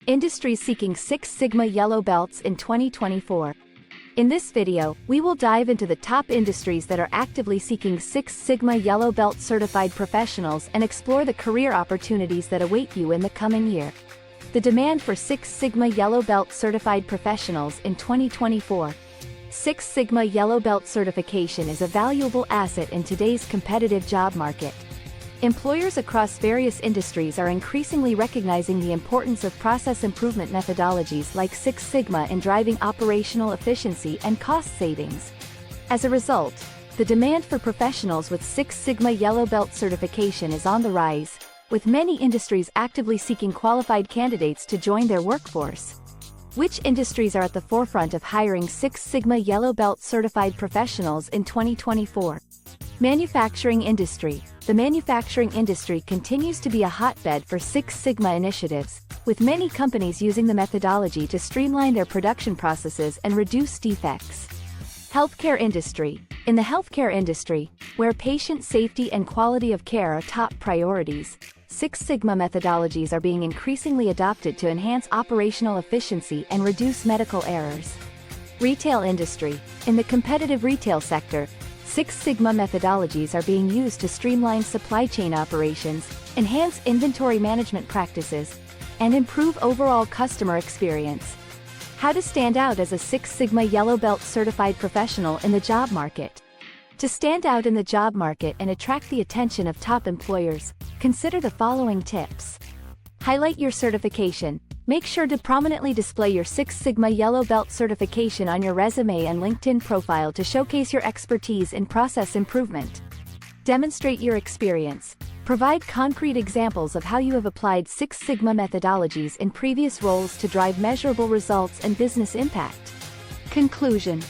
Industries seeking Six Sigma Yellow Belts in 2024. In this video, we will dive into the top industries that are actively seeking Six Sigma Yellow Belt certified professionals and explore the career opportunities that await you in the coming year. The demand for Six Sigma Yellow Belt certified professionals in 2024. Six Sigma Yellow Belt certification is a valuable asset in today's competitive job market. Employers across various industries are increasingly recognizing the importance of process improvement methodologies like Six Sigma in driving operational efficiency and cost savings. As a result, the demand for professionals with Six Sigma Yellow Belt certification is on the rise, with many industries actively seeking qualified candidates to join their workforce. Which industries are at the forefront of hiring Six Sigma Yellow Belt certified professionals in 2024? Manufacturing industry. The manufacturing industry continues to be a hotbed for Six Sigma initiatives, with many companies using the methodology to streamline their production processes and reduce defects. Healthcare industry. In the healthcare industry, where patient safety and quality of care are top priorities, Six Sigma methodologies are being increasingly adopted to enhance operational efficiency and reduce medical errors. Retail industry. In the competitive retail sector, Six Sigma methodologies are being used to streamline supply chain operations, enhance inventory management practices, and improve overall customer experience. How to stand out as a Six Sigma Yellow Belt certified professional in the job market. To stand out in the job market and attract the attention of top employers, consider the following tips. Highlight your certification. Make sure to prominently display your Six Sigma Yellow Belt certification on your resume and LinkedIn profile to showcase your expertise in process improvement. Demonstrate your experience. Provide concrete examples of how you have applied Six Sigma methodologies in previous roles to drive measurable results and business impact. Conclusion.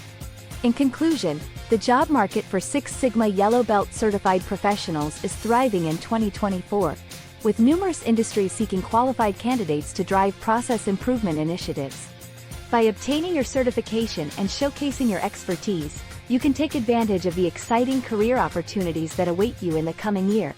In conclusion, the job market for Six Sigma Yellow Belt certified professionals is thriving in 2024. With numerous industries seeking qualified candidates to drive process improvement initiatives. By obtaining your certification and showcasing your expertise, you can take advantage of the exciting career opportunities that await you in the coming year.